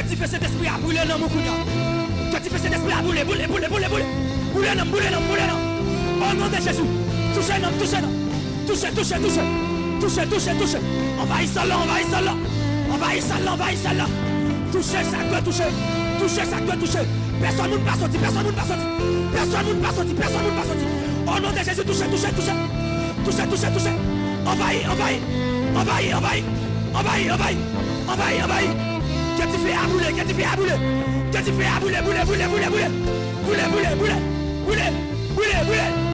tu fais cet esprit à brûler dans mon coude. Que tu fais cet esprit à brûler, brûler, brûler, brûler, brûler. Brûler dans, brûler dans, brûler dans. Au nom de Jésus. Touchez, non, touchez, non. Touchez, touchez, touchez. Touchez, touchez, touchez. Envahissez là, envahissez là. Envahissez là, envahissez là. Touchez, ça doit toucher. Touchez, ça doit toucher. Personne ne peut pas sortir, personne ne peut pas sortir. Personne ne peut pas sortir, personne ne peut pas sortir. Au nom de Jésus, touchez, touchez, touchez. Touchez, touchez, touchez. Envahis, envahis. Envahis, envahis. Envahis, envahis. Envahis, envahis. Que tu fais à bouler, que tu fais à bouler. Que tu fais à bouler, bouler, bouler, bouler, bouler. Bouler, bouler, bouler. Bouler, bouler, bouler.